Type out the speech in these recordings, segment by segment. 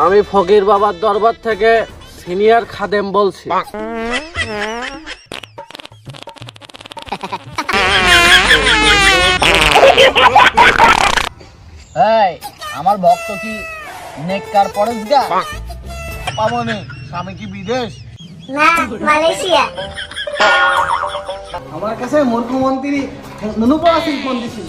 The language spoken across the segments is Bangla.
আমি ফকির বাবার দরবার থেকে সিনিয়র খাদেম বলছি। এই আমার ভক্ত কি নেককার পরেশগা? পাবনি স্বামী কি বিদেশ? না, মালয়েশিয়া। আমার কাছে মুখ্যমন্ত্রী নুনুপাড়া সিং ফোন দিছিল।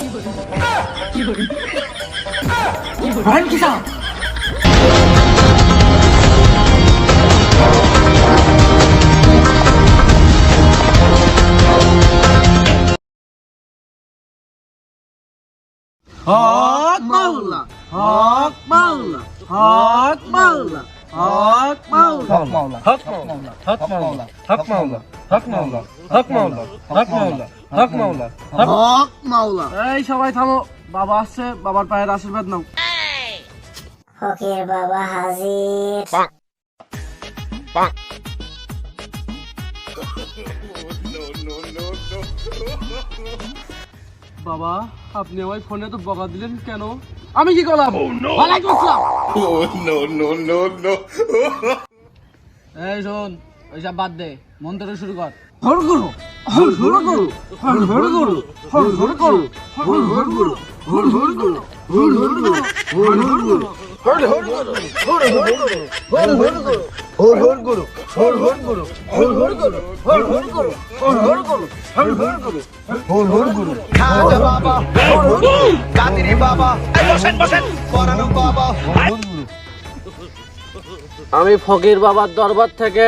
হক মাওলা, হক মাওলা, হক মাওলা, হক মাওলা, হক মাওলা, হক মাওলা, হক মাওলা, হক মাওলা, হক মাওলা, হক মাওলা, হক মাওলা, হক মাওলা, হক মাওলা। এই সবাই থামো, বাবা আসছে, বাবার পায়ের আশীর্বাদ নাও। ফকির বাবা হাজির। বাবা, আপনি আমায় ফোনে তো বকা দিলেন কেন? আমি কি করলাম? ওয়ালাইকুম আসসালাম। এই শোন, ওইসব বাদ দে, মন্ত্র শুরু কর। হর গুরু, হর হর গুরু, হর হর গুরু, হর হর গুরু, হর হর গুরু, হর হর গুরু, হর হর গুরু, হর হর গুরু, হর হর গুরু, হর হর গুরু, হর হর গুরু, হর হর গুরু, হর হর গুরু, হর হর গুরু, হর হর গুরু, হর হর গুরু, হর হর গুরু, হর হর গুরু। খাজা বাবা, কাদিরি বাবা, এই বসেন বসেন, পরানো বাবা। আমি ফকির বাবার দরবার থেকে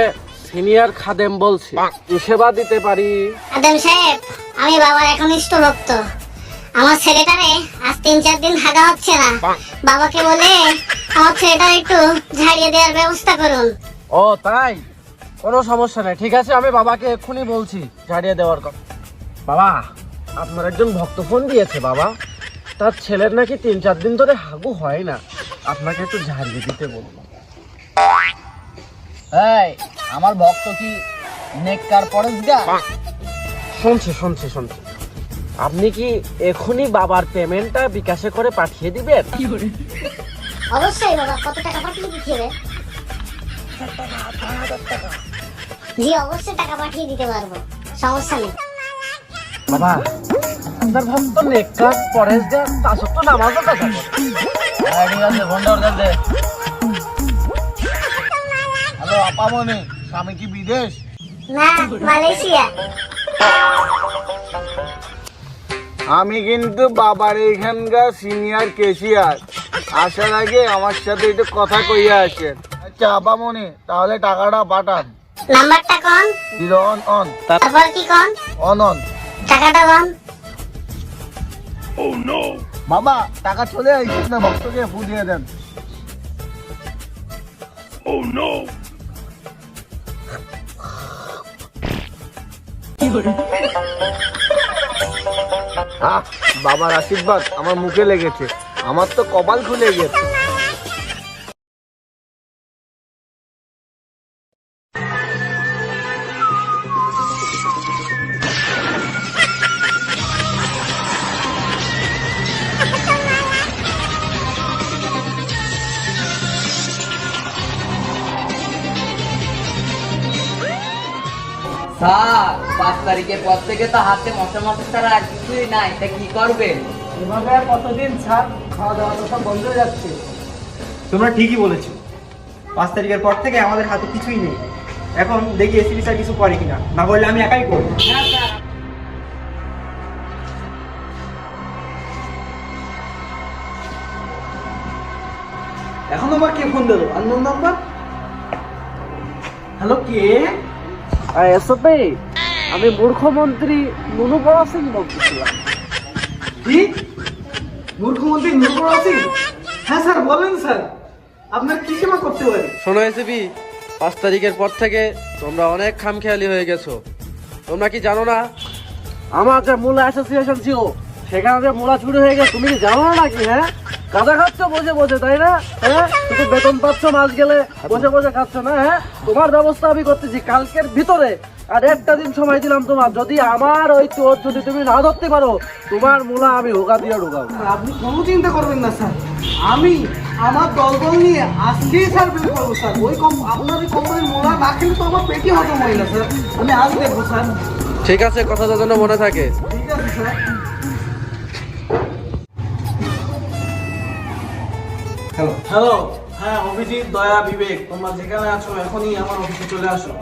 সিনিয়র খাদেম বলছি। কি সেবা দিতে পারি? আদম সাহেব, আমি বাবার একনিষ্ঠ ভক্ত। আমার ছেলেটারে আজ 3-4 দিন হাগা হচ্ছে না। বাবাকে বলে আমার ছেলেটার একটু ঝাড়িয়ে দেওয়ার ব্যবস্থা করুন। ও তাই, কোনো সমস্যা নেই, ঠিক আছে, আমি বাবাকে এক্ষুনি বলছি ঝাড়িয়ে দেওয়ার কথা। বাবা, আপনার একজন ভক্ত ফোন দিয়েছে বাবা, তার ছেলের নাকি 3-4 দিন ধরে হাগু হয় না, আপনাকে একটু ঝাড়িয়ে দিতে বলবো। এই আমার ভক্ত কি নেককার পরেশগা? শুনছি শুনছি শুনছি, আপনি কি এখনই বাবার পেমেন্টটা বিকাশে করে পাঠিয়ে দিবেন? অবশ্যই বাবা, কত টাকা পাঠিয়ে দিতে হবে? জি অবশ্যই টাকা পাঠিয়ে দিতে পারবো, সমস্যা নেই। বাবা, আপনার ভক্ত নেককার পরেশগা, তা সত্ত্বেও নামাজও কথা বলে। ঠিক আছে, ফোনটা ওর দে। হ্যালো আপামনি, স্বামী কি বিদেশ? না, মালয়েশিয়া। আমি কিন্তু বাবার এইখানকার সিনিয়র কেশিয়ার। আসার আগে আমার সাথে একটু কথা কইয়া আসেন। আচ্ছা আপামনি, তাহলে টাকাটা পাঠান। নাম্বারটা কোন? 0 on তারপর কি কোন? on। টাকাটা কোন? বাবা টাকা চলে আসছে না, ভক্তকে ফু দিয়ে দেন। বাবার আশীর্বাদ আমার মুখে লেগেছে, আমার তো কপাল খুলে গেছে। স্যার, 5 তারিখের পর থেকে তো হাতে মশা মাছি ছাড়া আর কিছুই নাই, তা কি করবেন? এভাবে আর কতদিন স্যার, খাওয়া দাওয়া তো সব বন্ধ হয়ে যাচ্ছে। তোমরা ঠিকই বলেছো, 5 তারিখের পর থেকে আমাদের হাতে কিছুই নেই। এখন দেখি এসিপি স্যার কিছু করে কিনা, না বললে আমি একাই করব। হ্যাঁ স্যার। এখন আবার কে ফোন দিল? Unknown number. হ্যালো, কে? এসপি, আমি মুখ্যমন্ত্রী নুনুপাড়া সিং বলতেছিলাম। কি? মুখ্যমন্ত্রী নুরুল সিং? হ্যাঁ স্যার, বলেন স্যার, আপনার কি সেবা করতে পারি? শোনো এসপি, 5 তারিখের পর থেকে তোমরা অনেক খামখেয়ালি হয়ে গেছো। তোমরা কি জানো না, আমার যে মূলা অ্যাসোসিয়েশন ছিল সেখানে যে মূলা চুরি হয়ে গেছে, তুমি কি জানো না নাকি? হ্যাঁ, কাজা খাচ্ছ বসে বসে, তাই না? হ্যাঁ, তুমি বেতন পাচ্ছ, মাস গেলে বসে বসে খাচ্ছ না? হ্যাঁ, তোমার ব্যবস্থা আমি করতেছি, কালকের ভিতরে আর একটা দিন সময় দিলাম তোমার, যদি আমার ওই চোর যদি তুমি না ধরতে পারো, তোমার মূলা আমি হোগা দিয়ে ঢোকাবো। আপনি কোনো চিন্তা করবেন না স্যার, আমি আমার দলবল নিয়ে আজকেই স্যার বের করবো স্যার। ওই আপনার ওই কোম্পানির মোলা না খেলে তো আমার পেটই হজম হয় না স্যার। আমি আজ দেখবো স্যার। ঠিক আছে, কথাটা যেন মনে থাকে। ঠিক আছে স্যার। হ্যালো, হ্যাঁ অভিজিৎ, দয়া, বিবেক, তোমরা যেখানে আছো এখনই আমার অফিসে চলে আসো।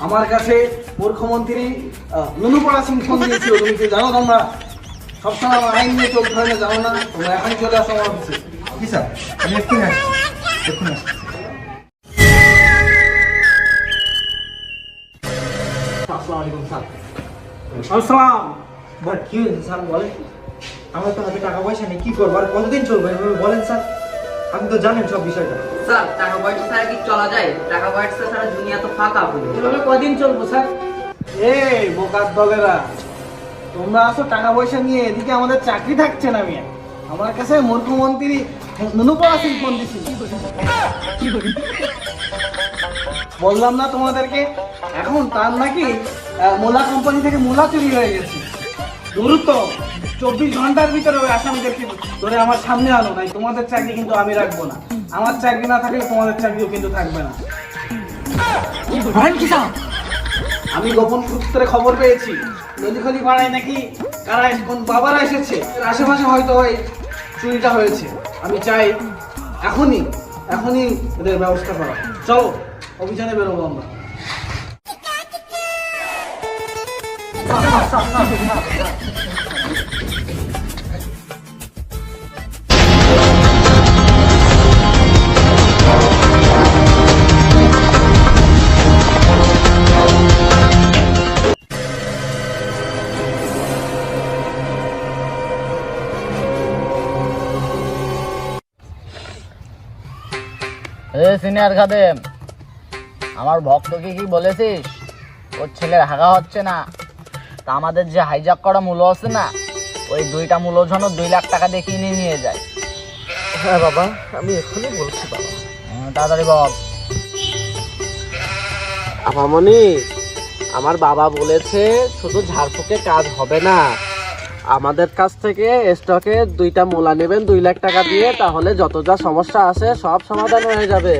আমার কাছে মুখ্যমন্ত্রী নুনুপড়া সিং ফোন দিয়েছিল, তুমি কি জানো? তোমরা সবসময় আমার আইন নিয়ে চলতে হয় না, জানো না? তোমরা এখনই চলে আসো আমার অফিসে। জি স্যার, আমি এক্ষুনি আসছি, এক্ষুনি আসছি। আসসালামু আলাইকুম স্যার। আসসালাম। কি হয়েছে স্যার বলেন? আমার তো হাতে টাকা পয়সা নেই, কি করবো আর কতদিন চলবে এভাবে বলেন স্যার? আপনি তো জানেন সব বিষয়টা। স্যার টাকা পয়সা ছাড়া কি চলা যায়? টাকা পয়সা ছাড়া দুনিয়া তো ফাঁকা পুরো। এভাবে কদিন চলবো স্যার? এই বোকার দলেরা, তোমরা আসো টাকা পয়সা নিয়ে, এদিকে আমাদের চাকরি থাকছে না। মিয়া, আমার কাছে মুখ্যমন্ত্রী নুনুপড়া সিং ফোন দিছিল। বললাম না তোমাদেরকে, এখন তার নাকি মোলা কোম্পানি থেকে মোলা চুরি হয়ে গেছে। দ্রুত 24 ঘন্টার ভিতরে ওই আসামিদেরকে ধরে আমার সামনে আনো, নাই তোমাদের চাকরি কিন্তু আমি রাখবো না। আমার চাকরি না থাকলে তোমাদের চাকরিও কিন্তু থাকবে না। আমি গোপন সূত্রে খবর পেয়েছি, নদীখলি পাড়ায় নাকি কারা কোন বাবারা এসেছে, এর আশেপাশে হয়তো ওই চুরিটা হয়েছে। আমি চাই এখনই এদের ব্যবস্থা করা। চলো অভিযানে বেরোবো আমরা। সিনিয়র খাদেম, আমার ভক্তকে কি বলেছিস ওর ছেলের হাগা হচ্ছে না? তা আমাদের যে হাইজাক করা মূল্য আছে না, ওই 2টা মূল্য যেন 2 লাখ টাকা দিয়ে কিনে নিয়ে যায়। হ্যাঁ বাবা, আমি এখনই বলছি বাবা। তাড়াতাড়ি বল। আপামনি, আমার বাবা বলেছে শুধু ঝাড়ফুঁকে কাজ হবে না, আমাদের কাছ থেকে স্টকে 2টা মোলা নেবেন 2 লাখ টাকা দিয়ে, তাহলে যত যা সমস্যা আছে সব সমাধান হয়ে যাবে।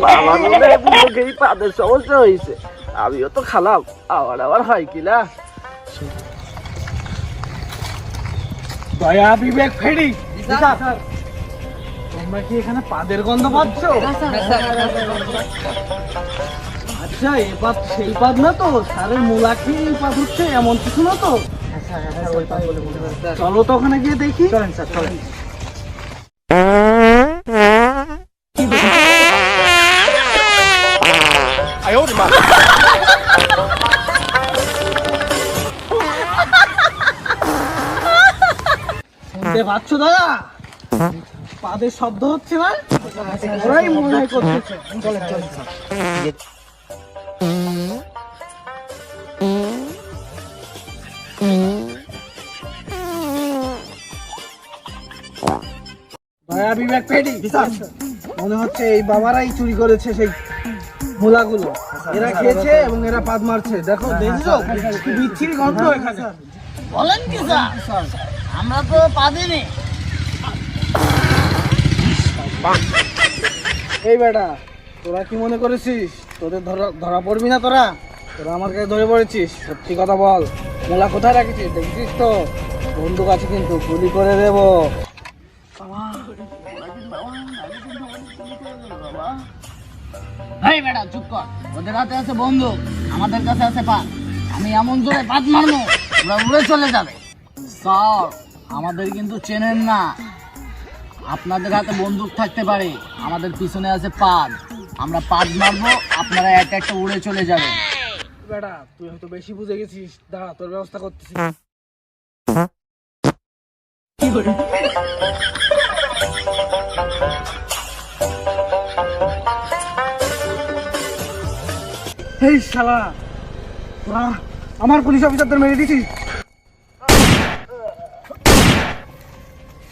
বাবা বলে বুড়োকেই পাদের সমস্যা হয়েছে, আমিও তো খালাম, আবার হয় কিনা। দয়া, বিবেক, ফেরি, তোমরা কি এখানে পাদের গন্ধ পাচ্ছ? আচ্ছা, এই পাদ সেই পাদ না তো? স্যারের মূলা খেয়ে এই পাদ হচ্ছে এমন কিছু না তো? চলো তো ওখানে গিয়ে দেখি। চলেন স্যার, চলেন। শুনতে পাচ্ছ দাদা? পাদের শব্দ হচ্ছে না? ওরাই মনে হয় করতেছে। চলেন চলেন স্যার। দয়া, বিবেক, পেডি, মনে হচ্ছে এই বাবারাই চুরি করেছে সেই মূলাগুলো। এরা খেয়েছে এবং এরা পাদ মারছে। দেখো, দেখছো কি বিচ্ছিরি গন্ধ এখানে। বলেন কি স্যার? আমরা তো পাদিনি। এই বেটা, তোরা কি মনে করেছিস তোদের ধরা পড়বি না? তোরা আমার কাছে ধরে পড়েছিস। সত্যি কথা বল, মোলা কোথায় রাখিছিস? দেখছিস তো? বন্দুক আছে কিন্তু, গুলি করে দেবো। এই বেটা চুপ কর। ওদের হাতে আছে বন্দুক, আমাদের কাছে আছে পাত। আমি এমন জোরে পাত মারবো ওরা উড়ে চলে যাবে। স্যার, আমাদের কিন্তু চেনেন না। আপনাদের হাতে বন্দুক থাকতে পারে, আমাদের পিছনে আছে পাদ। আমরা পাদ মারবো, আপনারা একটা একটা উড়ে চলে যাবেন। বেটা, তুই হয়তো বেশি বুঝে গেছিস। দাঁড়া, তোর ব্যবস্থা করতেছি। এই শালা, তোরা আমার পুলিশ অফিসারদের মেরে দিছিস।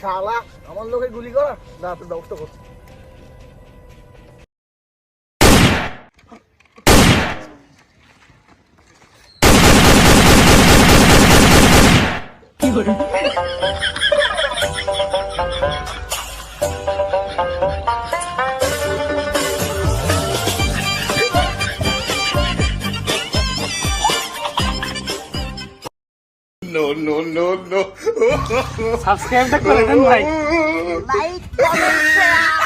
শালা আমার লোকে গুলি করা, না তোর ব্যবস্থা করছি। সাবস্ক্রাইবটা করে দেন ভাই। Like comment share